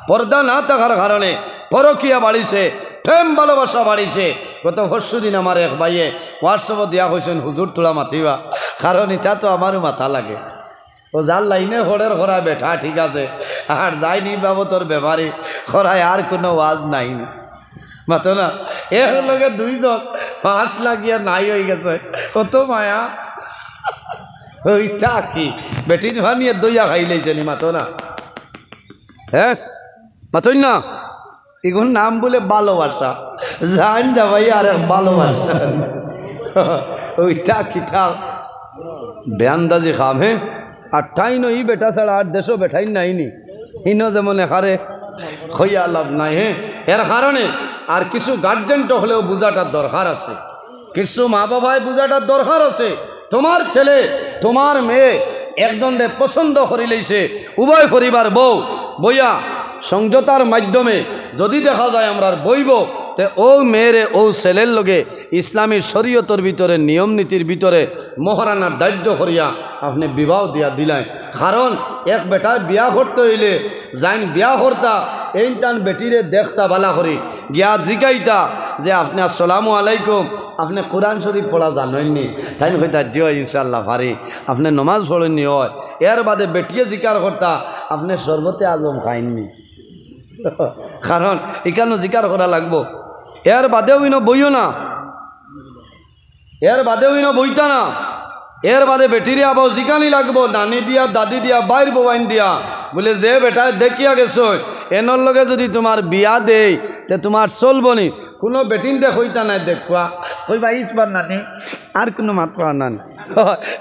পর্দা না থাকার কারণে পরকিয়া বাড়িছে, প্রেম ভালোবাসা বাড়িছে। গত পরশুদিন আমার এক ভাইয়ে হোয়াটসঅ্যাপে দিয়া হয়েছেন, হুজুর তোলা মাতিবা, কারণ এটা তো আমারও মাথা লাগে। ও যার লাইনে হরের খরা বেঠা ঠিক আছে, আর যায়নি বাবতর ব্যাপারে খরায় আর কোনো ওয়াজ নাই মাতো না। এর লগে দুইজন ফাঁস লাগিয়া নাই হয়ে গেছে, কত মায়া। ওইটা কি বেটির ভানিয়ে দইয়া খাইলেছে নি মাতো না, হ্যাঁ মাতই না। এগুন নাম বলে ভালোবাসা, জান যাবাই আর ভালোবাসা। ওইটা কি থা বেআন্দাজি খাম। হ্যাঁ আর ঠাই নই বেটা ছাড়া আর দেশও বেঠাই নাইনি, হিনো যেমন এখানে হইয়া লাভ নাই। হ্যাঁ এর কারণে আর কিছু গার্জেনটা হলেও বোঝাটার দরকার আছে, কিছু মা বাবায় বোঝাটার দরকার আছে। তোমার ছেলে তোমার মেয়ে একজনকে পছন্দ করি লইছে, উভয় পরিবার বউ বইয়া সংযতার মাধ্যমে যদি দেখা যায় আমরা বইব, তে ও মেয়েরে ও ছেলের লগে ইসলামী শরীয়তর ভিতরে নিয়ম নীতির ভিতরে মহারানার দায়িত্ব করিয়া আপনি বিবাহ দিয়া দিলেন। কারণ এক বেটায় বিয়া করতে হইলে যাইন বিয়া করতা এই টান বেটিরে দেখতা বালা করি গিয়া জিগাইতা যে আপনি আসসালামু আলাইকুম, আপনি কোরআন শরীফ পড়া জানেননি? তাই কইতা জিও ইনশাল্লাহ পারি। আপনি নমাজ পড়েননি? হয়। এর বাদে বেটিয়ে জিকার করতা আপনি শরবতে আজম খাইননি? কারণ এখানে জিকার করা লাগবো। এর বাদেও ইনো বইও না, এর বাদেও ইনো বইতা না। এর বাদে বেটিরে আবার জিকানি লাগবো, নানি দিয়া দাদি দিয়া বাইর বোবাইন দিয়া, বলে যে বেটা দেখিয়া গেছো এনর লগে যদি তোমার বিয়া দেই তে তোমার চলবনি। কোনো বেটিন দেখ হইতা নাই দেখুয়া কইবা ইসবার নানি আর কোনো মাত্র নানি।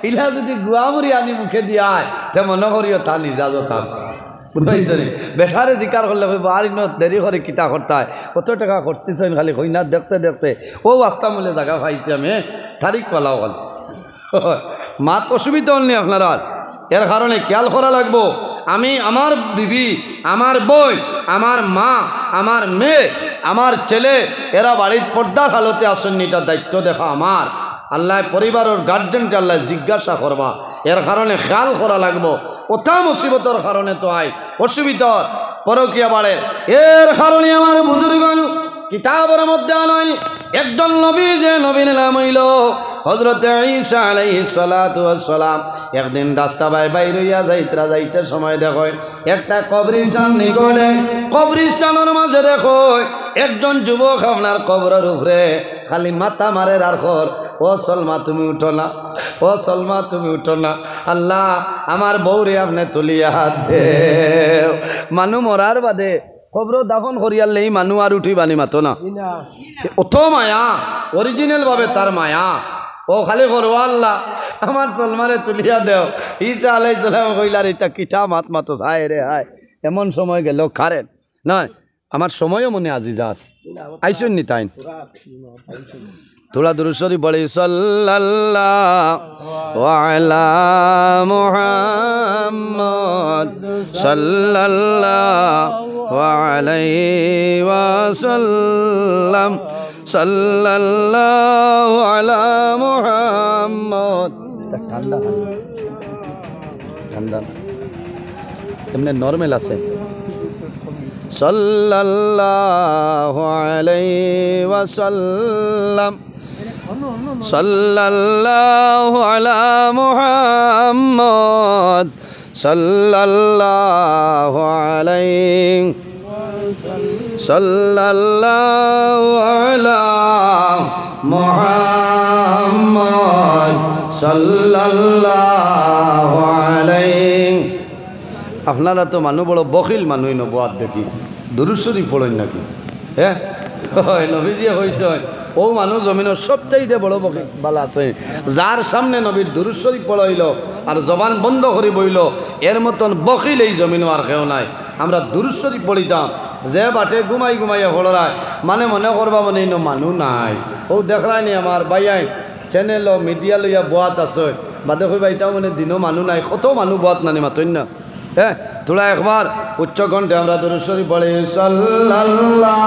ইলা যদি গুয়ামুড়ি আনি মুখে দিয়া তে মনে করিও তা নিজাজত আছে, বুঝাইছে নি? বেটারে জিকার করলে কইব আর ইনো দেরি করে কিতা করতে হয়, কত টাকা করছিস খালি কইনা দেখতে দেখতে ও আস্তা মূলে জায়গা পাইছি আমি, তারিখ পালাও হল মাত অসুবিধা হল নি আপনারা। এর কারণে খেয়াল করা লাগবো। আমি আমার বিবি, আমার বই, আমার মা, আমার মেয়ে, আমার ছেলে এরা বাড়ির পর্দার হালতে আসেননি, এটা দায়িত্ব দেখা আমার। আল্লাহ পরিবারের গার্জেনকে আল্লাহ জিজ্ঞাসা করবা, এর কারণে খেয়াল করা লাগবো। ওটা মুসিবতর কারণে তো আয় অসুবিধা পরকিয়া বাড়ে। এর কারণে আমার বুজুর্গ কিতাবের মধ্যে আনয় একজন নবী, যে নবীর নাম হইল হযরত ঈসা আলাইহিস সালাতু ওয়াস সালাম। একদিন রাস্তা বাইর হইয়া যাইতে সময় দেখো একটা কবরস্থান নিকটে, কবরস্থানের মাঝে দেখো একজন যুবক আপনার কবরের উপরে খালি মাথা মারে আর খর, ও সলমা তুমি উঠো না, ও সলমা তুমি উঠো না, আল্লাহ আমার বউরে আপনি তুলিয়া হাত দে। মানুষ মরার বাদে খবর দাফন করিয়ালেই মানুষ আর উঠিবানি মাতো না, অত মায়া অরিজিনাল ভাবে তার মায়া। ও খালি করো আল্লাহ আমার সলমারে তুলিয়া দেও। ঈসা আলাইহিস সালাম কইলার এটা কিতা মাত মাতো হায় রে হায়। এমন সময় গেল কারেন না, আমার সময়ও মনে আজি যার আইসুন নি তাই তোলা দুরুশরী বলে সাল্লাল্লাহু আলা মুহাম্মদ সাল্লাল্লাহু আলাইহি ওয়াসাল্লাম সাল্লাল্লাহু আলা মুহাম্মদ। ঠান্ডা ঠান্ডা এমনি নরমাল আছে। সাল্লাল্লাহু আলাইহি ওয়াসাল্লাম সাল্লাল্লাহু আলা মুহাম্মদ সাল্লাল্লাহু আলাইহি সাল্লাল্লাহু আলা মুহাম্মদ সাল্লাল্লাহু আলাইহি। আপনারা তো মানুষ বড় বখিল মানুষ নবাদ দেখি দুরূদ শরীফ পড়েন নাকি? হ্যাঁ নবীজি হয়েছে ও মানুষ জমিনের সবচাইতে বড় বখিল বালা আছে, যার সামনে নবীর দুরূদ শরীফ পড়াইল আর জবান বন্ধ করে বইল, এর মতন বখিল এই জমিনও আর কেউ নাই। আমরা দুরূদ শরীফ পড়িতাম যে বাটে ঘুমাইয়া হলরায় মানে মনে করবা মানে ইনো মানুষ নাই। ও দেখলাই নি আমার বাইয়াই চ্যানেল মিডিয়া লইয়া বোয়াত আছে বাদে কই বাইতাও মানে দিনও মানুষ নাই, কত মানুষ বোয়াত নানি মাতই না। হ্যাঁ তোলা একবার উচ্চ কণ্ঠে আমরা দুরূদ শরীফ পড়ি সাল্লাল্লাহু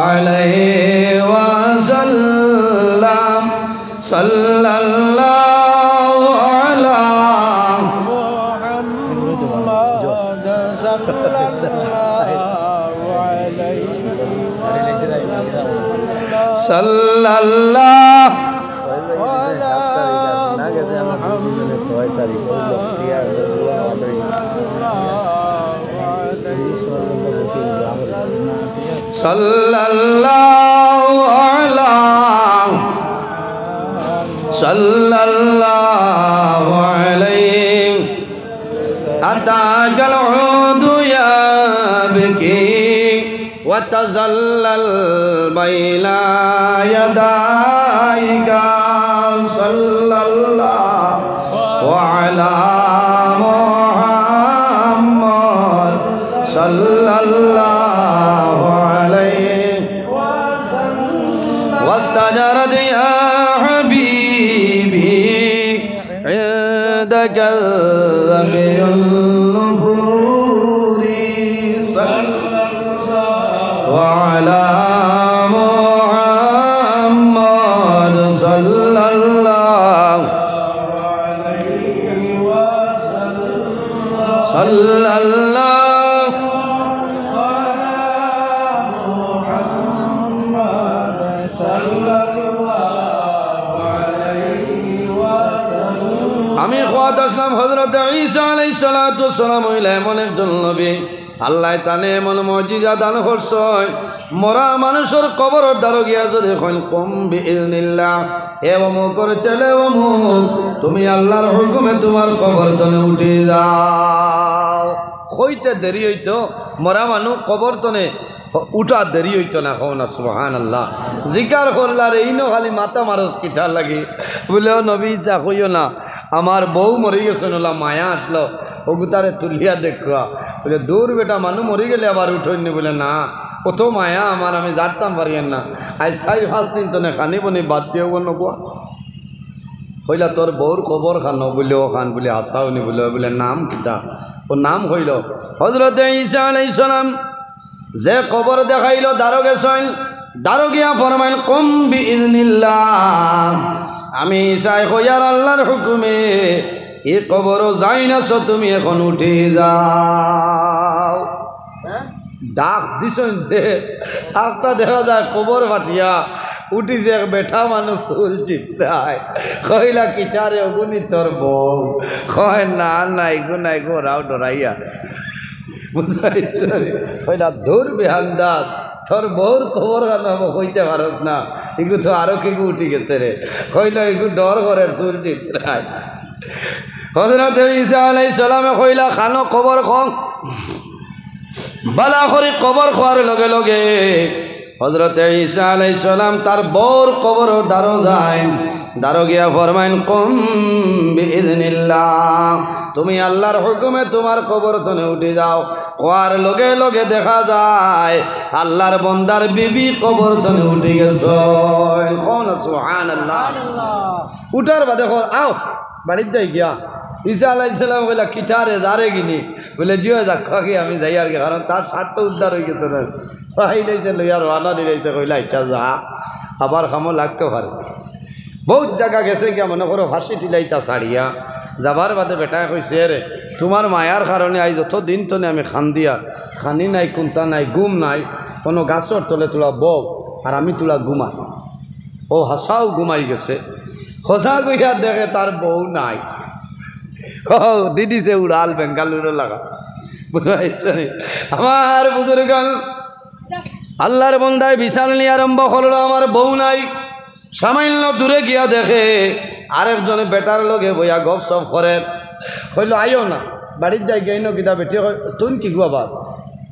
আলাইহি ওয়াসাল্লাম সাল্লাল্লাহু সাল্লাল্লাহু সাল্লাল্লাহু আলা সাল্লাল্লাহু আলাইহি আতাকাল উদু ইয়াবকি ওয়া তাজাল্লাল বাইনা ইয়াদাইকা সাল্লাল্লাহু আলা মুহাম্মদ সাল্লাল্লাহু আলাইহি ওয়াস্তাজারাত ইয়া হাবিবি ইনদাকা যাবিয়ুল নুফুরি সাল্লাল্লাহু আলা মুহাম্মদ সাল্লাল্লাহু আলাইহি ওয়াসাল্লাম সাল্লাল্লাহু আমি খোয়াত আসলাম হযরত ঈসা আলাইহিস সালাতু ওয়াস সালাম হইলা এমন একজন নবী আল্লাহ তানে এমন মুজিজা দান করছেন মরা মানুষের কবর দ্বারা গিয়া যদি কইন কম বিইজনিল্লাহ এ অমুকর ছেলে অমুক তুমি আল্লাহর হুকুমে তোমার কবর তলে উঠে যাও কইতে দেরি হইতো মরা মানুষ কবর তলে উঠা দেরি হইতো না কও না সুবহানাল্লাহ জিকার করলার এই নো খালি মাথা মারস কিতার লাগে বলেও নবী যা কইও না আমার বউ মরে গেছে নলা মায়া আসলো ওগুতারে তুলিয়া দেখা বলে দূর বেটা মানুষ মরে গেলে আবার উঠইনি বলে না কত মায়া আমার আমি জানতাম পারিয়েন না আজ 4-5 দিন তো না খানি বনি বাদ দিও নবুয়া কইলা তোর বউর খবর খানো বলে ও খান বলে আসাওনি বলে নাম কিতা ও নাম কইল হযরত ঈসা আলাইহিস সালাম যে কবর দেখাইল দারোগেছেন দারোগিয়া ফরমাইল কম বিইজনিল্লাহ আমি ঈসা কইয়ার আল্লাহর হুকুমে এই কবরও যাই না তুমি এখন উঠে যাও ডাক দিছেন যে আত্মা দেখা যায় কবর ফাটিয়া উঠিছে এক বেঠা মানুষ চুল চিত্রায় কইলা কিটারে অগুনি তোর বউ কয় না না এগু না এগু রাও ডরাইয়া বুঝাইছে কইলা দূর বেহান্দাজ তোর বউর খবর কানাব কইতে পারস না এগু তো আরো কেগু উঠি গেছে রে কইলা এগু ডর ঘরের চুল চিত্রায় হযরত ঈসা আলাইহিস সালামে কইলা খানো খবর খন বালা করে কবর খোয়ার লগে লগে হযরত ঈসা আলাইহিস সালাম তার বউর কবর দারো যায় দারো গিয়া ফরমাইন কম বিইজনিল্লাহ তুমি আল্লাহর হুকুমে তোমার কবর তনে উঠে যাও খোয়ার লগে লগে দেখা যায় আল্লাহর বান্দার বিবি কবর তনে উঠে গেছে কোন সুবহানাল্লাহ উঠার বাদে কর আও বাড়িতে যাই গিয়া ঈসা আলাইহিস সালাম বলে কিতারে যারে গিনি বলে জিও যা খাকি আমি যাই আর কি কারণ তার স্বার্থ উদ্ধার হয়ে গেছে না পাইলাইছে লইয়া রানা দিলাইছে কইলা ইচ্ছা যা আবার খামো লাগতে পারে বহুত জায়গা গেছে গিয়া মনে করো ফাঁসি টিলাইতা ছাড়িয়া যাবার বাদে বেটায় কইছে রে তোমার মায়ার কারণে আই যত দিন তনে আমি খান দিয়া খানি নাই কুন্তা নাই গুম নাই কোনো গাছর তলে তোলা বউ আর আমি তোলা ঘুমাই ও হাসাও ঘুমাই গেছে খোঁজা গইয়া দেখে তার বউ নাই ও দিদি সে উড়াল বেঙ্গালুরু লাগা বুঝাইছে আমার বুজুর্গান আল্লাহর বন্দায় বিশাল নিয়ে আরম্ভ করলো আমার বউ নাই সামান্য দূরে গিয়া দেখে আরেকজনে বেটার লগে বইয়া গপ সপ করে কইল আইও না বাড়ির যাই গেইন কিতা বেটি তুই কি গুয়াবার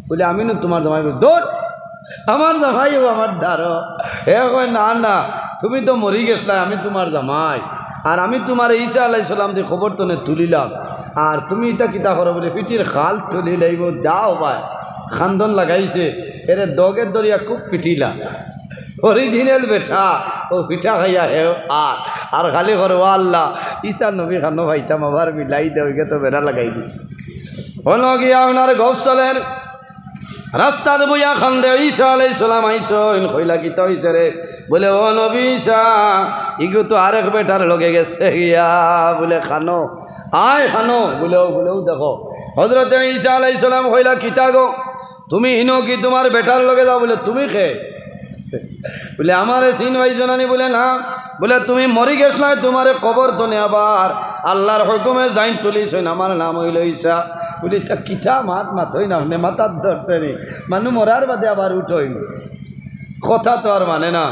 বলে আমি না তোমার জামাই দৌড় আমার জামাই আমার ধারো হে কয় না না তুমি তো মরি গেছলা আমি তোমার জামাই আর আমি তোমার ঈসা আলাইহিস সালাম দিয়ে খবর তনে তুলিলাম আর তুমি এটা কিতা করো বলে পিঠির খাল তুলি লাইব যাও ভাই খান্দন লাগাইছে এরে দগের দরিয়া খুব পিটিলা অরিজিনাল বেঠা ও পিঠা খাইয়া হে আর খালি করো আল্লাহ ঈসা নবী খানো ভাইতাম আবার মিলাই দেওয়া তো বেড়া লাগাই দিছে হলো গিয়া আপনার গৌসলের রাস্তা বইয়া খান্দে ঈসা আলাইহিস সালাম আইসন কইলা কিতা হইছে রে বলে ও নবী ঈসা ইগো তো আরেক বেটার লগে গেছে গিয়া বলে খানো আয় খানো বলেও দেখো হযরত ঈসা আলাইহিস সালাম কইলা কিতা গো তুমি ইনো কি তোমার বেটার লগে যাও বলে তুমি খে বলে আমারে চিন পাইছো নানি? বলে না। বলে তুমি মরি গেছলাই, তোমারে কবর তো নে আবার আল্লাহর হুকুমে যাইন তুলিস, আমার নাম হইল ঈসা। বলি তা কিতা মাত মাথই না, নে মাথার ধরছে নি, মানুষ মরার বাদে আবার উঠইন, কথা তো আর মানে না।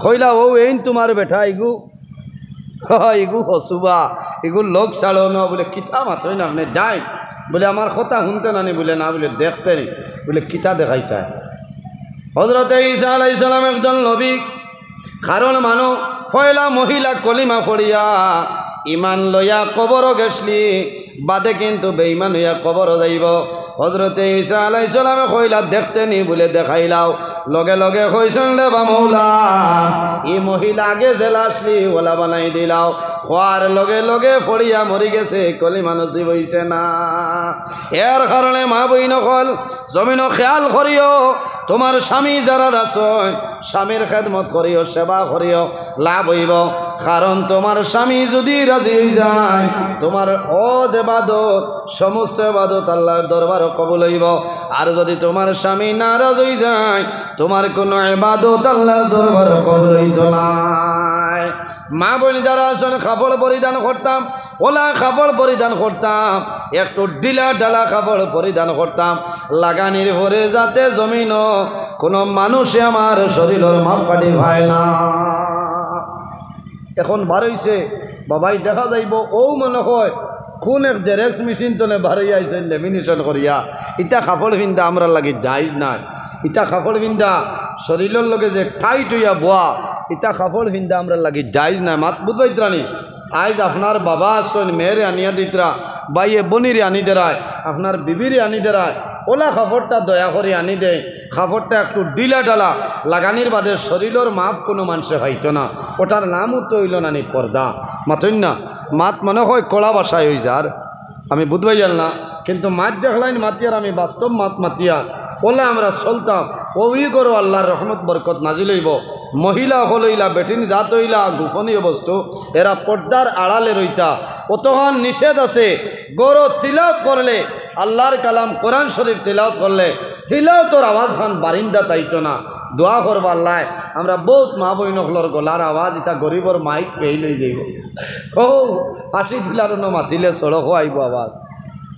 কইলা ও এইন তোমার বেটা ইগু, ইগু হসুবা, ইগু লোক ছাড়ো না। বলে কিতা মাথই না, আপনি যাই। বলে আমার কথা শুনতে নানি? বলে না। বলে দেখতে নি? বলে কিতা দেখাইতা? হযরত ঈসা আলাইহিস সালাম একজন নবী, কারণ মানুষ পয়লা মহিলা কলিমা পড়িয়া ইমান লইয়া কবর গেছলি বাদে কিন্তু বেঈমান হইয়া কবর যাইব। হযরত ঈসা আলাইহিস সালামে কইলা দেখতে নি? বলে দেখাইলাও। লগে লগে কইছেন রে বা মৌলা, এই মহিলা আগে জেলা আসলি ওলা বানাই দিলাও। হওয়ার লগে লগে পড়িয়া মরি গেছে, কলিমা নসিব হইছে না। এর কারণে মা বইন হল জমিন খেয়াল করিও, তোমার স্বামী যারা আছেন স্বামীর খেদমত করিও, সেবা করিও, লাভ হইব। কারণ তোমার স্বামী যদি রাজি হয়ে যায়, তোমার হজ ইবাদত সমস্ত ইবাদত আল্লাহর দরবারে কবুল হইব। আর যদি তোমার স্বামী নারাজ হয়ে যায়, তোমার কোনো ইবাদত আল্লাহর দরবারে কবুল হইতো না। মা বোন যারা আছেন কাপড় পরিধান করতাম, ওলা কাপড় পরিধান করতাম, একটু ডিলা ডালা কাপড় পরিধান করতাম, লাগানির ভরে যাতে জমিন কোনো মানুষে আমার শরীরের মাপকাঠি ভাই না। এখন বার হইছে বাবাই দেখা যাইব, ও মনে হয় কোন এক জেরেক্স মেশিন তনে বাড়ি আইসেন লেমিনেশন করিয়া। ইটা কাপড় পিন্ধা আমরা লাগে যাইজ না। ইটা কাপড় পিন্ধা শরীরের লগে যে টাইট হইয়া বোয়া, ইটা কাপড় পিন্ধা আমরা লাগে যাইজ না। মাত বুঝবাইত্রানি? আজ আপনার বাবা আসছেন মেয়েরে আনিয়া দিতরা, বাইয়ে বনিরে আনি দেরায়, আপনার বিবিরে আনি দেরায়, ওলা কাপড়টা দয়া করে আনি দেয়। কাপড়টা একটু ডিলা ডালা লাগানির বাদে শরীরের মাপ কোনো মানুষে হইতো না। ওটার নামও তো হইল নানি পর্দা। মাতইন না? মাত মনে হয় কড়া বাসায় হয়ে যার, আমি বুঝবাই জাল না। কিন্তু মাত দেখলাইন মাতিয়ার, আমি বাস্তব মাত মাতিয়া ওলা আমরা চলতাম। ওই করো আল্লাহর রহমত বরকত নাজিল হইব। মহিলা হলইলা বেটিন জাত হইলা গোপনীয় বস্তু, এরা পর্দার আড়ালে রইতা। অতক্ষণ নিষেধ আছে, গরো তিলাওয়াত করলে আল্লাহর কালাম কোরআন শরীফ তিলাওয়াত করলে তিলাওয়াতর আওয়াজ খান বারিন্দা তাইতো না। দোয়া করবা আল্লাহ, আমরা বহুত মা বইনকলর গলার আওয়াজ ইটা গরিবর মাইক পেয়ে লই যাইব। ও ফাঁসি ঢিলার মাতিলে সড়কও আইব আওয়াজ,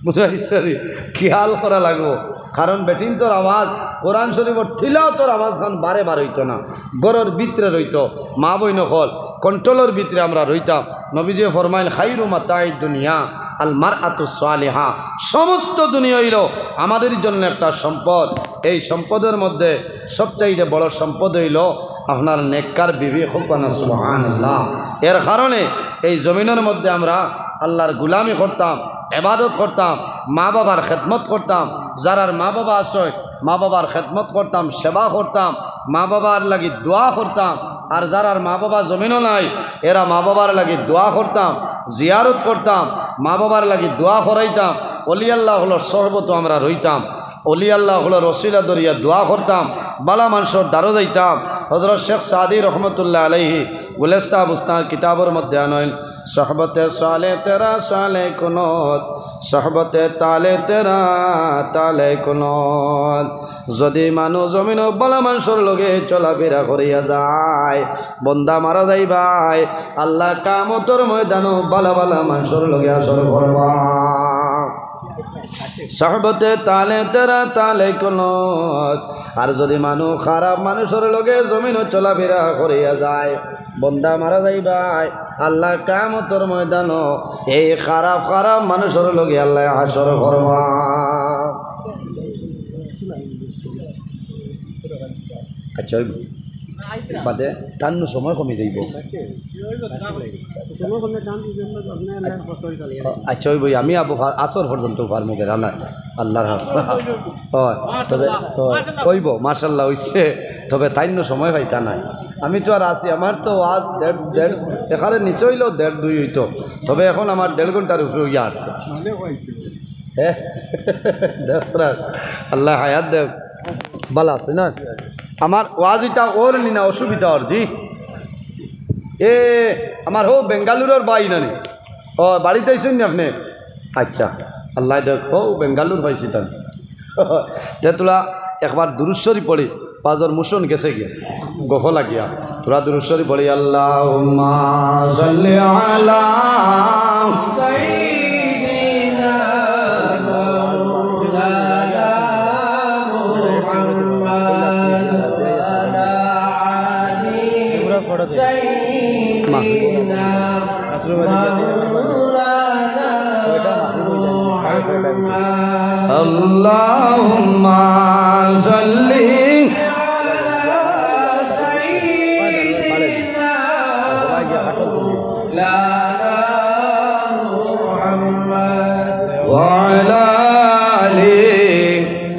বুঝাইছি? খেয়াল করা লাগবো। কারণ বেটিন তোর আওয়াজ কোরআন শরীফর তিলাওয়াতর আওয়াজ খান বারে বার হইতো না, গরর ভিতরে রইতো। মা বইনকল কন্ট্রোলের ভিতরে আমরা রইতাম। নবীজি ফরমাইল খাইরু মাতাই দুনিয়া আল মারআতু সালিহা, সমস্ত দুনিয়া হইল আমাদের জন্য একটা সম্পদ। এই সম্পদের মধ্যে সবচাইতে বড় সম্পদ হইল আপনার নেককার বিবি, খুবনা সুবহানাল্লাহ। এর কারণে এই জমিনের মধ্যে আমরা আল্লাহর গুলামি করতাম, ইবাদত করতাম, মা বাবার খেদমত করতাম। যারার মা বাবা আছে মা বাবার খেদমত করতাম, সেবা করতাম, মা বাবার লাগি দোয়া করতাম। আর যারার মা বাবা জমিনও নাই, এরা মা বাবার লাগি দোয়া করতাম, জিয়ারত করতাম, মা বাবার লাগি দোয়া করাইতাম। অলি আল্লাহ হলো সহবত আমরা রইতাম, অলি আল্লাহ হলো রসিলা দরিয়া দোয়া করতাম, বালা মানুষের দ্বারো যাইতাম। হযরত শেখ সাদি রহমতুল্লাহ আলাইহি গুলেস্তা বুস্তান কিতাবের মধ্যে আনইন, সহবতে সালে তেরা সালে কুনত, সহবতে তালে তেরা তালে কুনত। যদি মানুষ জমিন বালা মানুষের লগে চলাফেরা করিয়া যায়, বন্দা মারা যাইবাই, আল্লাহ কামতর ময়দানও বালা বালা মানুষের লগে আসর করবা। সহবতে তালে তেরা তালে কুনত। আর যদি মানুষ খারাপ মানুষের লগে জমিন চলাফেরা করিয়া যায়, বন্দা মারা যাইবাই, আল্লাহ কিয়ামতের ময়দান এই খারাপ খারাপ মানুষের লগে আল্লাহ হাসর করবা। আচ্ছা বাদে টান্নু সময় কমে যাইব। আচ্ছা ওই বই আমি আসর পর্যন্ত পারমুখে রান্না আল্লাহর হয়। তবে কইব মার্শাল্লাহ হইছে, তবে তাইন্য সময় পাইতা নাই। আমি তো আর আসি, আমার তো আজ দেড় এখানে নিচে হইল 1.5-2 হইতো, তবে এখন আমার 1.5 ঘন্টার উপরে ইয়া আসছে। হ্যাঁ আল্লাহ হায়াত দেব ভালো আছে না। আমার ওয়াজিটা ওর নিনা অসুবিধা ওর দি এ আমার হো বেঙ্গালুরের বাই নানি। ও বাড়িতে আইসেন নি আপনি? আচ্ছা আল্লাহ দেখ হো বেঙ্গালুর পাইছি তান। তে তোলা একবার দুরুদ শরীফ পড়ি, পাজর মুশন গেছে গিয়া গফ লাগিয়া তোরা দুরূদ শরীফ পড়ি আল্লাহুম্মা সাল্লি আলা সাইয়্যিদিনা মাওলানা মুহাম্মাদ ওয়া আলি সাইয়্যিদিনা মাওলানা আল্লাহুম্মা সাল্লি وعلى آل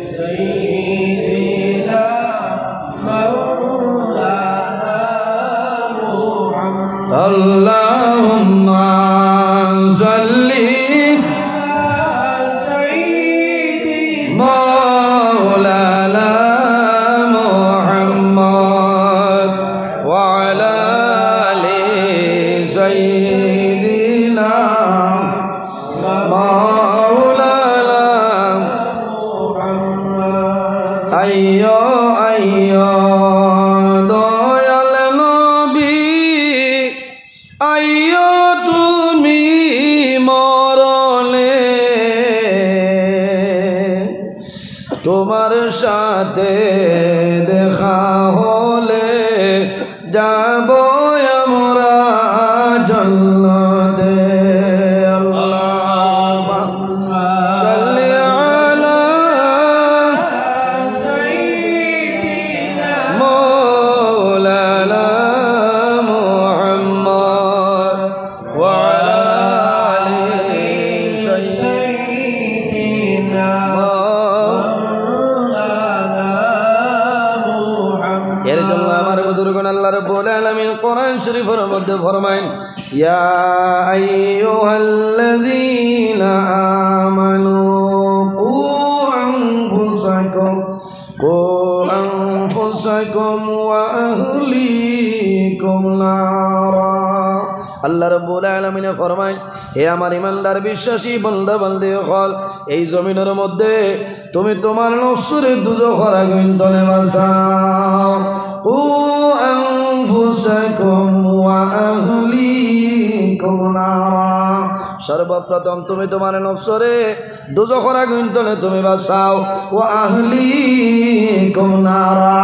سيدنا مولانا محمد اللهم صل على سيدنا مولانا محمد وعلى آل سيدنا আইয়ো আইয়ো দয়াল নবী আইয়ো তুমি মরলে তোমার সাথে দেখা হলে যাব আমরা জান্নাতে কোরআন শরীফের মধ্যে ফরমায়েন ইয়া আইয়ুহাল্লাযীনা আমানু কু আনফুসাকুম ওয়া আহলিকুম নারা আল্লাহ রাব্বুল আলামিন ফরমায় হে আমার ইমানদার বিশ্বাসী বান্দা বান্দী হল এই জমিনের মধ্যে তুমি তোমার নফসের দুজখের আগুন তলে বাঁচাও কু আনফুসাকুম ওয়া আহলিকুম নারা সর্বপ্রথম তুমি তোমার নফসরে দুজখের আগুন তলে তুমি বাঁচাও ওয়া আহলিকুম নারা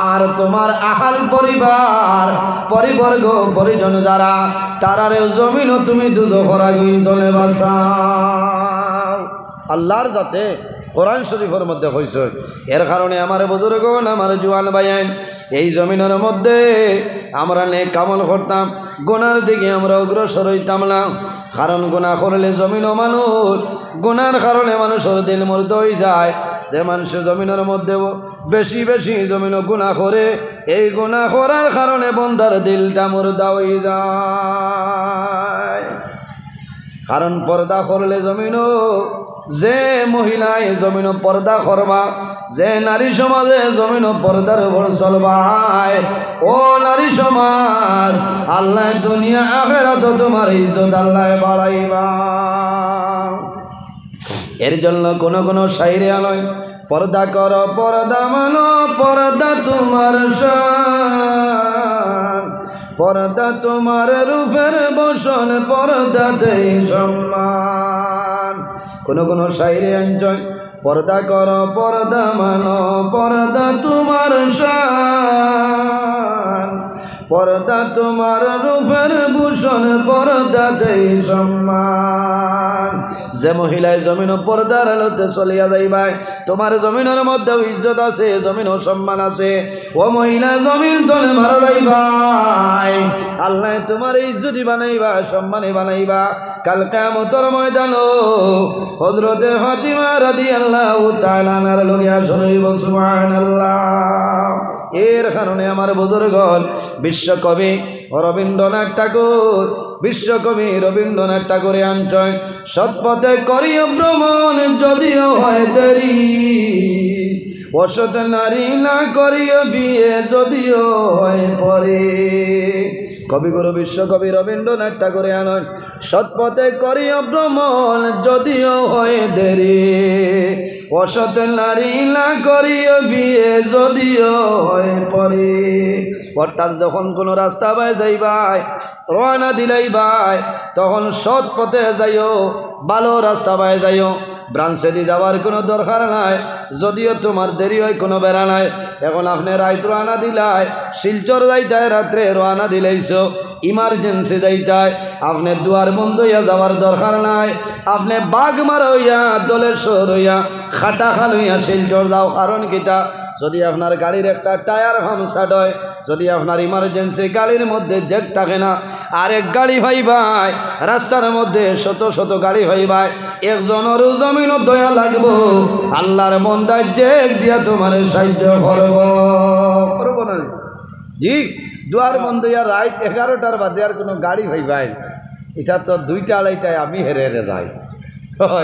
আর তোমার আহাল পরিবার পরিবর্গ পরিজন যারা তারারে জমিনও তুমি দুজখের আগুন তলে বাঁচাও আল্লাহর যাতে কোরআন শরীফের মধ্যে হয়েছে এর কারণে আমার বুজুর্গগণ আমার জওয়ান ভাইয়েন এই জমিনের মধ্যে আমরা নেক আমল করতাম গুনার দিকে আমরা অগ্রসর হইতাম না কারণ গুনাহ করলে জমিন ও মানুষ গুনার কারণে মানুষের দিল মুর্দা হয়ে যায় যে মানুষ জমিনের মধ্যে বেশি বেশি জমিন গুনাহ করে এই গুনাহ করার কারণে বন্দার দিলটা মুর্দা হয়ে যায় কারণ পর্দা করলে জমিনও যে মহিলায় জমিন পর্দা করবা যে নারী সমাজে জমিন পর্দার উপর চলবাই ও নারী সমাজ আল্লাহ দুনিয়া আখিরাত তোমার ইজ্জত আল্লাহ বাড়াইবা এর জন্য কোন কোন শাইরে আলয় পর্দা কর পর্দা মানো পর্দা তোমার শান পর্দা তোমার রূপের বসন পর্দাতেই সম্মান কোন কোন শাইরে অঞ্চল পর্দা কর পর্দা মানো পর্দা তোমার শান পর্দা তোমার রূপের ভূষণ পর্দাতেই সম্মান যে মহিলায় জমিন পর্দার আলোতে চলিয়া যাইবাই তোমার জমিনের মধ্যে ইজ্জত আছে জমিনও সম্মান আছে ও মহিলা জমিন তলে মারা যাইবাই আল্লাহ তোমার ইজ্জতি বানাইবা সম্মানে বানাইবা কাল কিয়ামতের ময়দানো হযরতে ফাতিমা রাদিয়াল্লাহু তাআলা আনহার লইয়া শুনাইব সুবহানাল্লাহ এর কারণে আমার বুজুর্গগণ বিশ্বকবি রবীন্দ্রনাথ ঠাকুর বিশ্বকবি রবীন্দ্রনাথ ঠাকুরে আনছেন সৎপথে করিও ভ্রমণ যদিও হয় দেরি অসৎ নারী না করিও বিয়ে যদিও হয় পরে কবিগুরু বিশ্বকবি রবীন্দ্রনাথ ঠাকুরে আনন সৎপথে করিও ভ্রমণ যদিও হয় দেরি, অসৎ নারী না করিও বিয়ে যদিও হয় পরে। অর্থাৎ যখন কোনো রাস্তা বাই যাইবাই রওনা দিলাই ভাই তখন সৎ পথে যাইও, ভালো রাস্তা বাই যাইও, ব্রাঞ্চে দিয়ে যাওয়ার কোনো দরকার নাই। যদিও তোমার দেরি হয় কোনো বেড়া নাই। এখন আপনি রাত রওনা দিলাই, শিলচর যাইতায় রাত্রে রওনা দিলাইছ, ইমার্জেন্সি যাইতায়, আপনি দুয়ার বন্ধ হইয়া যাওয়ার দরকার নাই। আপনি বাঘ মারা হইয়া দলের শহর হইয়া খাটা খাল হইয়া শিলচর যাও। কারণ কিতা, যদি আপনার গাড়ির একটা টায়ার হামসাট হয়, যদি আপনার ইমার্জেন্সি গাড়ির মধ্যে জেক থাকে না, আরেক গাড়ি ভাই রাস্তার মধ্যে শত শত গাড়ি ভাই, একজনের জমিনও দয়া লাগবো, আল্লাহর বন্দায় জেক দিয়া তোমার সাহায্য করব না জি। দুয়ার বন্ধ হইয়া রাত 11টার বাদে আর কোনো গাড়ি ভাই এটা তো 2টা 2:30টায় আমি হেরে হেরে যাই।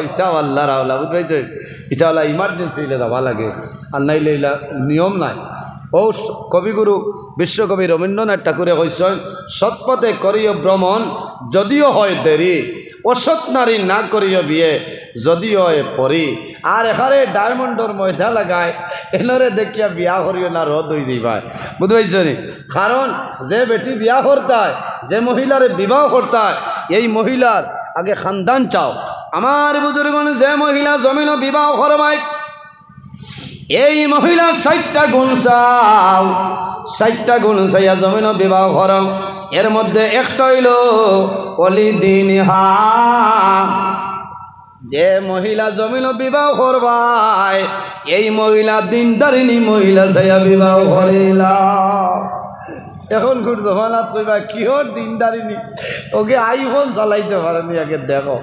এটাও আল্লাহর আওলা বুঝতে, এটা হলো ইমার্জেন্সি হইলে যাওয়া লাগে, আর নাইলে এলা নিয়ম নাই। ও কবিগুরু বিশ্বকবি রবীন্দ্রনাথ ঠাকুরে কইছেন সৎপথে করিও ভ্রমণ যদিও হয় দেরি, অসৎ নারী না করিও বিয়ে যদিও হয় পরি। আর এখানে ডায়মন্ডর ময়দা লাগায় এনরে দেখিয়া বিয়া করিও না, রদ হয়ে যাইবাই বুঝতে পারছি। কারণ যে বেটি বিয়া করতায়, যে মহিলারে বিবাহ করতায়, এই মহিলার আগে খানদান চাও। আমার বুজুর্গণ যে মহিলা জমিন বিবাহ করবাই, এই মহিলা 60টা গুণ চাও, 60টা গুণ চাইয়া জমিন বিবাহ করো। এর মধ্যে একটা হইল অলি দিন হা, যে মহিলা জমিন বিবাহ করবাই এই মহিলা দিনদারিনী মহিলা চাইয়া বিবাহ করিলা। এখন খুব জমানাত কইবা কিহর দিনদারিনী, ওকে আইফোন চালাইতে পারেনি আগে দেখো।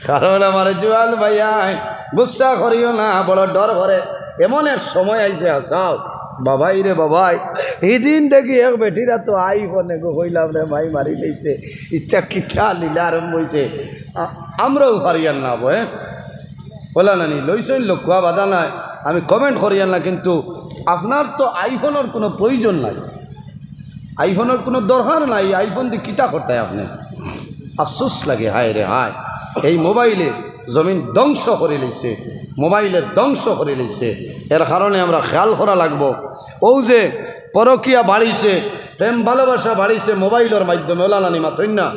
কারণ আমার জোয়াল ভাইয়াই গুসা করিও না, বড় ডর করে। এমন এক সময় আইছে আসাও বাবাই রে বাবাই, এই দিন দেখি এক বেটিরা তো আইফোনে গো হইলাম রে মাই মারি লইছে, ইচ্ছা কিতা লীলা আরম্ভ হয়েছে। আমরাও পারিয়ান না বয়ে বলা নানি লইছেন লক্ষা বাধা নাই, আমি কমেন্ট করিয়ান না, কিন্তু আপনার তো আইফোনের কোনো প্রয়োজন নাই, আইফোনের কোনো দরকার নাই। আইফোন দিয়ে কিতা করতে আপনি, আফসোস লাগে। হায় রে হায়, এই মোবাইলে জমিন ধ্বংস করে লইছে, মোবাইলের ধ্বংস করে লইছে। এর কারণে আমরা খেয়াল করা লাগবো। ও যে পরকিয়া বাড়িছে, প্রেম ভালোবাসা বাড়িছে মোবাইলের মাধ্যমে, ওলা নানি মাথইন না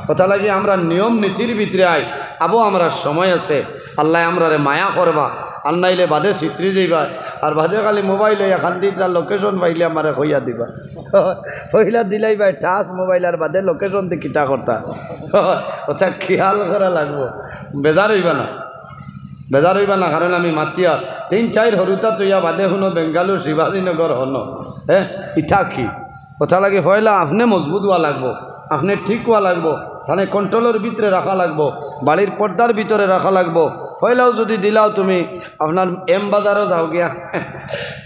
কথা লাগে। আমরা নিয়ম নীতির ভিতরে আই আবো, আমরা সময় আছে, আল্লাহ আমরা রে মায়া করবা, আর নাইলে বাদে চিত্রি যাইবা। আর বাদে খালি মোবাইল এখান দিয়ে তার লোকেশন পাইলে আমার হইয়া দিবা, হইলা দিলাই ভাই ঠাস মোবাইল, আর বাদে লোকেশন দিয়ে কিতা করতা। ওটা খেয়াল করা লাগবো, বেজার হইবা না, বেজার হইবা না। কারণ আমি মাতিয়া 3-4 হরুতা তৈয়া বাদে শুনো বেঙ্গালুর শিবাজীনগর হনো, হ্যাঁ ইটা কি কথা লাগে। হইলা আপনি মজবুত হওয়া লাগবো, আপনি ঠিক হওয়া লাগবো, তাহলে কন্ট্রোলের ভিতরে রাখা লাগবো, বাড়ির পর্দার ভিতরে রাখা লাগবো। হইলাও যদি দিলাও তুমি আপনার এম বাজারও যাও গিয়া,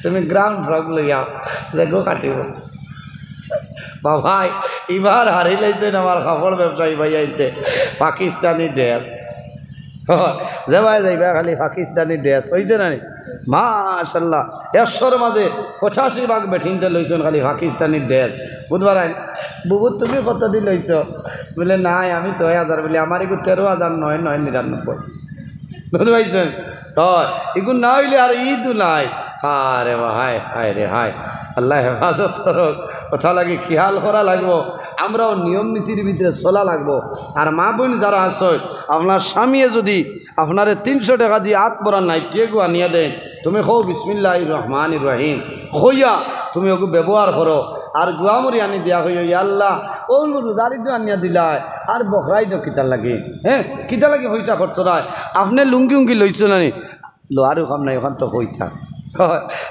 তুমি গ্রাউন্ড ফ্রক লইয়া দেখো কাটিব। বাবাই এবার হারি লাইছেন আমার কাপড় ব্যবসায়ী ভাইয়াইতে পাকিস্তানি ড্রেস, যাবাই যাইবা খালি পাকিস্তানি ড্রেস হয়েছে না মাশাল্লাহ। 100-র মাঝে 85 বেঠিনতে লইছেন খালি পাকিস্তানি ড্রেস। বুধবার আইন বুবু তুমি কত দিন লইছ, বলে নাই আমি 6000, বলে আমার এগুলো 13,999। বুঝতে পারছেন, এগুলো না হইলে আর ঈদও নাই। আরে হায় হায় রে হায়, আল্লাহ হেফাজত করক। কথা লাগে খেয়াল করা লাগবো, আমরাও নিয়ম নীতির ভিতরে চলা লাগবো। আর মা বোন যারা আসয়, আপনার স্বামীয়ে যদি আপনারে 300 টাকা দিয়ে আতবরার নাইটিয়েগু আনিয়া দেন, তুমি কও বিসমিল্লাহির রহমানির রহিম হইয়া তুমি ওকে ব্যবহার করো। আর গুয়ামরি আনি দিয়া হইয়া ইয়া আল্লাহ ও রোজারি তো আনিয়া দিলাই, আর বকরাই তো কিতা লাগে, হ্যাঁ কিতা লাগে হইতা করছো না। আপনি লুঙ্গি উঙ্গি লইছ না নি, লো আরও কাম নাই, ওখান তো হইতা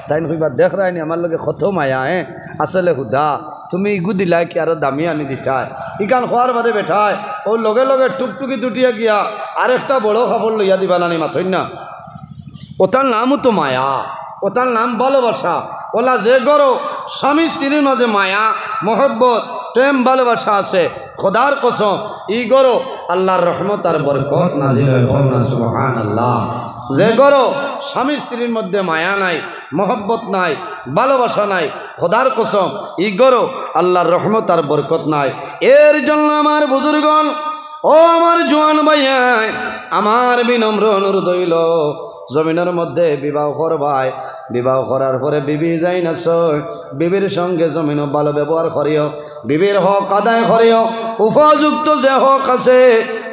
তাই কইবা দেখ রায়নি আমার লগে কত মায়া, হ্যাঁ আসলে হুদা তুমি ইগু দিলাই কি আরো দামি আনি দিতাই। ইকান খোয়ার বাদে বেঠায় ও লগে লগে টুকটুকি টুটিয়া গিয়া আরেকটা বড় খবর লইয়া দিবা নানি মাথইন না। ওটার নামও তো মায়া, ওটার নাম ভালোবাসা। ওলা যে গরো স্বামী স্ত্রীর মাঝে মায়া মহব্বত প্রেম ভালোবাসা আছে, খোদার কসম ই গরো আল্লাহর রহমত আর বরকত নাজিল হয় না সুবহানাল্লাহ। যে গরো স্বামী স্ত্রীর মধ্যে মায়া নাই, মহব্বত নাই, ভালোবাসা নাই, খোদার কসম ই গরো আল্লাহর রহমত আর বরকত নাই। এর জন্য আমার বুজুর্গণ, ও আমার জোয়ান ভাইয়াই, আমার বিনম্র অনুরোধ হইল জমিনের মধ্যে বিবাহ করবাই, বিবাহ করার পরে বিবি যাই না সই, বিবির সঙ্গে জমিন ভালো ব্যবহার করিও, বিবির হক আদায় করিও, উপযুক্ত যে হক আছে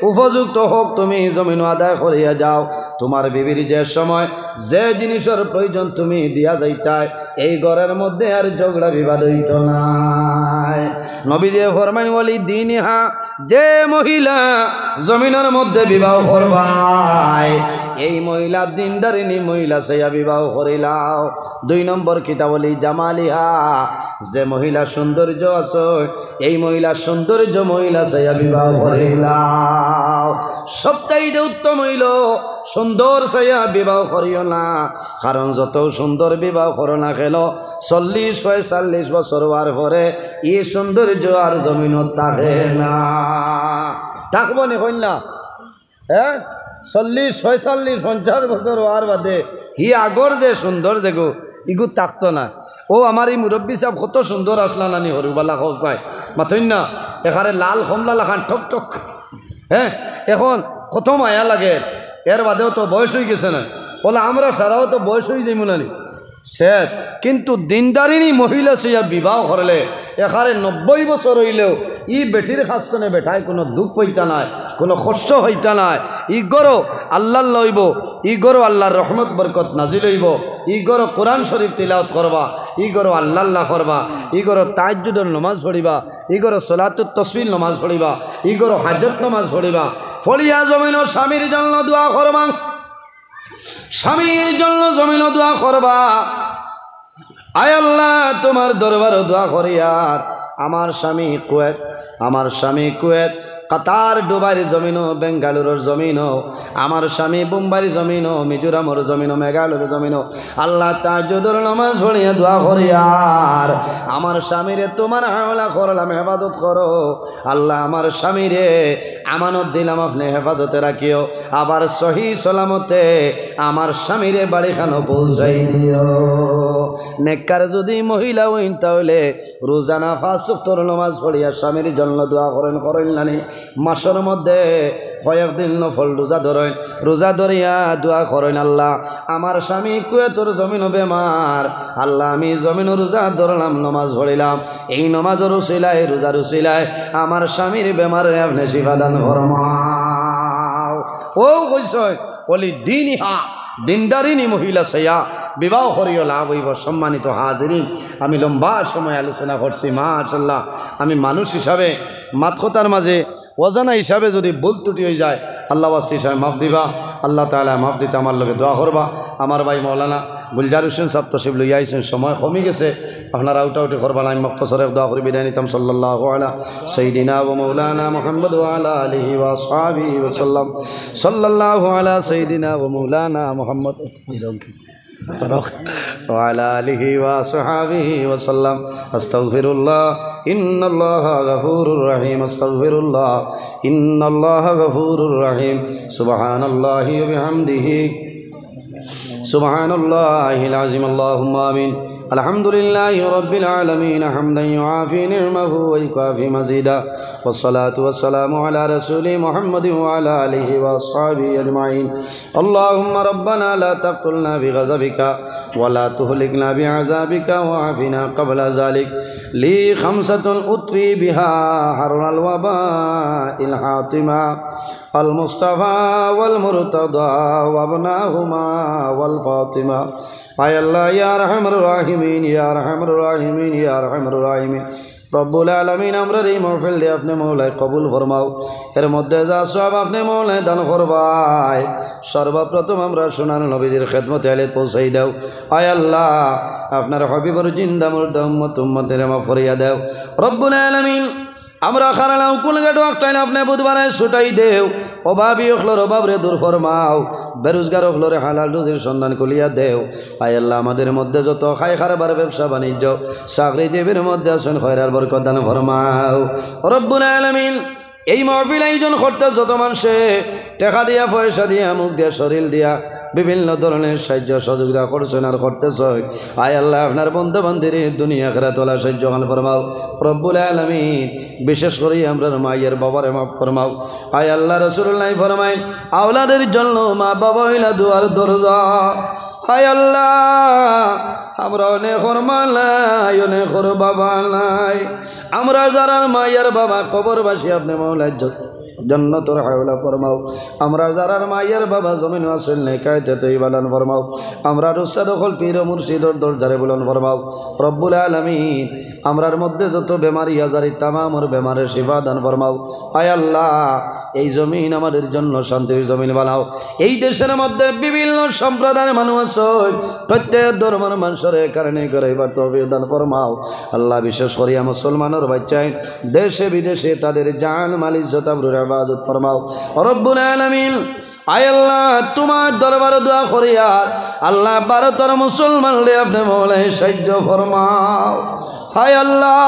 উপযুক্ত হক তুমি জমিন আদায় করিয়া যাও। তোমার বিবির যে সময় যে জিনিসের প্রয়োজন তুমি দিয়া যাইতাই, এই ঘরের মধ্যে আর ঝগড়া বিবাদ হইত নাই। নবী যে ফরমান বলি দিন হা, যে মহিলা জমিনের মধ্যে বিবাহ করবাই এই মহিলা দিনদারিনী মহিলা সেয়া বিবাহ করিলাও। 2 নম্বর কিতাবলি জামালিহা, যে মহিলা সৌন্দর্য আছে এই মহিলা সৌন্দর্য মহিলা সেয়া বিবাহ করিলাও। সবচাইতে উত্তম হইল সুন্দর সেয়া বিবাহ করিও না, কারণ যত সুন্দর বিবাহ করো না কেন 40-45 বছর হওয়ার পরে এই সৌন্দর্য আর জমিনত থাকে না। থাকবো নি কইলা? হ্যাঁ, 40-45-50 বছর হওয়ার বাদে হি আগর যে সুন্দর দেখো ইগু থাকতো না। ও আমার এই মুরব্বী সাহেব কত সুন্দর আসলা নানি হরুবালা খাওয়াই মাথইন না, এখানে লাল কমলা লাখান ঠক ঠক। হ্যাঁ, এখন কত মায়া লাগে, এর বাদেও তো বয়স হয়ে গেছে না, বলে আমরা সারাও তো বয়স হয়ে যাই মনানি শেষ। কিন্তু দিনদারিনী মহিলা সইয়া বিবাহ করলে এখানে 90 বছর হইলেও ই বেটির খাস্তনে বেঠায় কোনো দুঃখ হইতা নাই, কোনো কষ্ট হইতা নাই। ই গরো আল্লাহ লইব, ই গরো আল্লাহর রহমত বরকত নাজিল হইব, ই গরো কোরআন শরীফ তিলাওয়াত করবা, ই গরো আল্লাহ করবা, ই গরো তাহাজ্জুদের নমাজ পড়িবা, ই গরো সলাতুত তসবিহ নমাজ পড়িবা, ই গরো হাজত নমাজ পড়িবা। ফলিয়া জমিন স্বামীর জন্য দোয়া করবা, স্বামীর জন্য জমিন দোয়া করবা। আয় আল্লাহ তোমার দরবার দোয়া করি, আর আমার স্বামী কুয়েত, আমার স্বামী কুয়েত কাতার ডুবাইর জমিনও, বেঙ্গালুরুর জমিনও, আমার স্বামী বোম্বাইর জমিনও, মিজোরামর জমিনও, মেঘালয়ের জমিনও আল্লাহ তাহাজ্জুদের নামাজ পড়িয়া দোয়া করি, আর আমার স্বামীরে তোমার হাওলা করলাম, হেফাজত করো আল্লাহ। আমার স্বামীরে আমানত দিলাম, আপনি হেফাজতে রাখিও, আবার সহি সালামতে আমার স্বামীরে বাড়িখানো পৌঁছাই দিও। নেককার যদি মহিলা হইন তাহলে রোজানা 5 ওয়াক্ত নামাজ পড়িয়া স্বামীর জন্য দোয়া করেন, করেন নানি। মাসের মধ্যে কয়েকদিন নফল রোজা ধরেন, রোজা ধরিয়া দোয়া করেন আল্লাহ আমার স্বামী কুয়েতর জমিন বেমার, আল্লাহ আমি জমিন রোজা ধরলাম, নমাজ পড়িলাম, এই নমাজের উসিলায় রোজার উসিলায় আমার স্বামীর বেমারে আপনি শিফা দান ফরমাও। ও কইছ বলি দিনহা, দিনদারিনী মহিলা সেয়া বিবাহ করিও লাভ হইব। সম্মানিত হাজিরিন, আমি লম্বা সময় আলোচনা করছি, মাশাআল্লাহ আমি মানুষ হিসাবে মাতকতার মাঝে অজানা হিসাবে যদি ভুল ত্রুটি হয়ে যায় আল্লাহ ওয়াস্তে হিসাবে মাফ দিবা, আল্লাহ তাআলা মাফ দিতে আমার লগে দোয়া করবা। আমার ভাই মৌলানা গুলজার হোসেন সাহেব তশরিফ লইয়া আইছেন, সময় কমে গেছে, আপনারা উঠাউটি করবা, আমি মুক্তসরে দোয়া করে বিদায় নিতাম। সাল্লাল্লাহু আলা সাইয়্যিদিনা ওয়া মাওলানা মুহাম্মদ ওয়া আলা আলিহি ওয়া আসহাবিহি ওয়া সাল্লাম। সাল্লাল্লাহু আলা সাইয়্যিদিনা ওয়া মাওলানা মুহাম্মদ وعلى آله وصحبه وسلم. أستغفر الله إن الله غفور رحيم، أستغفر الله إن الله غفور رحيم. سبحان الله وبحمده سبحان الله العظيم. اللهم آمين. الحمد لله رب العالمين حمدا يعافي نعمه ويكافي مزيدا، والصلاة والسلام على رسول محمد وعلى آله وأصحابه أجمعين. اللهم ربنا لا تقتلنا بغضبك ولا تهلكنا بعذابك وعافنا قبل ذلك. لي 5 أطفي بها حر الوباء الحاطمة، المصطفى والمرتضى وابناهما والفاطمة. আয় আল্লাহ ইয়া আরহামার রাহিমিন, ইয়া আরহামার রাহিমিন, ইয়া আরহামার রাহিমিন। রব্বুল আলামিন আমরার এই মাহফিল দিয়ে আপনি মওলায় কবুল ফরমাও, এর মধ্যে যা সব আপনি মওলায় দান করবাই। সর্বপ্রথম আমরা সোনার নবীজির খেদমতে আলে পৌঁছাই দাও। আয় আল্লাহ আপনার হাবিবর জিন্দা মুর্দা উম্মত উম্মতের মাফ করিয়া দাও। রব্বুল আলামিন আমরা খারালাম কোন গেটো একটাই আপনি বুধবারে ছুটাই দেও অভাবী হলর অভাবরে দূর ফরমাও বেরোজগার হলরে হালাল রুজির সন্ধান কলিয়া দেও আয় আল্লাহ আমাদের মধ্যে যত খাই খারবার ব্যবসা বাণিজ্য চাকরিজীবীর মধ্যে আছেন খয়রার বরকত দান ফরমাও রব্বুল আলামিন এই মাহফিল আয়োজন করতে যত মানুষে টাকা দিয়া পয়সা দিয়া মুখ দিয়া শরীর দিয়া বিভিন্ন ধরনের সাহায্য সহযোগিতা করছেন আর করতেছে আয় আল্লাহ আপনার বন্ধু বান্ধবীর দুনিয়া খেরা তোলা সাহায্য গান ফরমাও রব্বুল আলামিন বিশেষ করে আমরা মায়ের বাবারে মাফ ফরমাও আয় আল্লাহ রাসূলুল্লাহ ফরমাই আওলাদের জন্য মা বাবা হইলা দুয়ার দরজা হায় আল্লাহ আমরা অনেক মা নাই অনেক বাবা নাই আমরা যারা মায়ের বাবা কবরবাসী আপনি মাওলার জন্নতুর হাওলা ফরমাও আমরা যারার মায়ের বাবা জমিন আসল নেই কায়তে তুই বালান ফরমাও আমরা রুস্তা দখল পীর মুর্শিদর দরজারে বুলন ফরমাও রব্বুল আলামিন আমরার মধ্যে যত বেমারি আজারি তামামর বেমারের শিফা দান ফরমাও আয় আল্লাহ এই জমিন আমাদের জন্য শান্তির জমিন বানাও এই দেশের মধ্যে বিভিন্ন সম্প্রদায়ের মানুষ আছে প্রত্যেক ধর্মের মানুষের কারণে গরিবার তৌফিক দান ফরমাও আল্লাহ বিশেষ করে মুসলমানের বাচ্চাই দেশে বিদেশে তাদের জান মাল ইজ্জত আবরুর ইবাদত ফরমাও রব্বুল আলামিন আয় আল্লাহ তোমার দরবারে দোয়া করি আর আল্লাহ ভারতের মুসলমান রে আপনি মৌলাই সাহায্য ফরমাও হায় আল্লাহ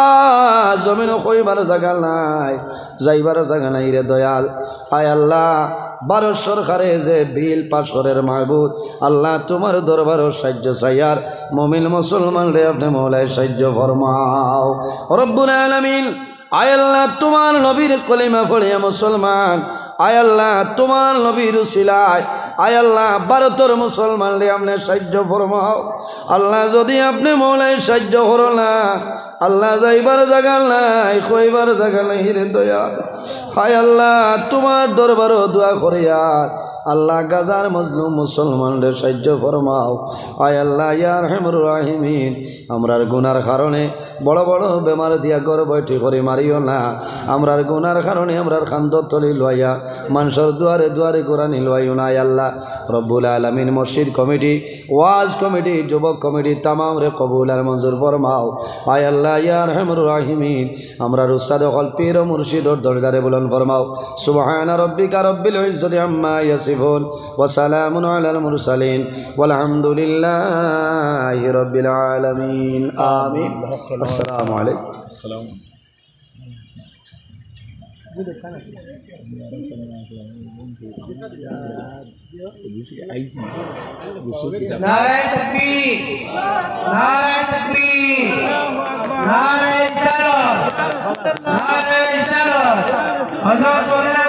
জমিন কইবার জায়গা নাই যাইবার জায়গা নাই রে দয়াল হায় আল্লাহ ভারত সরকারে যে বিল পাস করের মাহবুদ আল্লাহ তোমার দরবারে সাহায্য চাইয়ার মুমিন মুসলমান রে আপনি মৌলাই সাহায্য ফরমাও রব্বুল আলামিন আয় আল্লাহ তোমার নবীর কলিমা পড়িয়া মুসলমান আয় আল্লাহ তোমার নবীর উসিলায় আয় আল্লাহ ভারতের মুসলমান রে আপনি সাহায্য ফরমাও আল্লাহ যদি আপনি মৌলাই সাহায্য করো না আল্লাহ যাইবার জায়গা নাই কইবার জায়গা নাই রে দয়াল হায় আল্লাহ তোমার দরবারে দোয়া করিয়া আল্লাহ গাজার মজলুম মুসলমান রে সাহায্য ফরমাও আয় আল্লাহ ইয়া আরহামুর রাহিমিন আমরার গুনার কারণে বড় বড় বেমার দিয়া ঘর বৈঠি করে মারিও না আমরার গুনার কারণে আমরার খান্দর তলি লইয়া মানুষের দুয়ারে দুয়ারে কোরআন লইও না আয় আল্লাহ রব্বুল আলামিন মসজিদ কমিটি ওয়াজ কমিটি যুবক কমিটি তামাম রে কবুল আর মঞ্জুর ফরমাও আয় আল্লাহ ইয়া আরহামুর রাহিমিন আমরার উস্তাদ হল পীর মুর্শিদর দরজারে বুলন্দ ফরমাও সুবহানা রাব্বিকা রাব্বিল ইজ্জতি আম্মা ইয়াসিফুন ওয়া সালামুন আলাল মুরসালিন ওয়াল হামদুলিল্লাহি রাব্বিল আলামিন আমিন আসসালামু আলাইকুম আসসালাম नारायण तकबीर नारायण तकबीर नारायण इशारा हजरत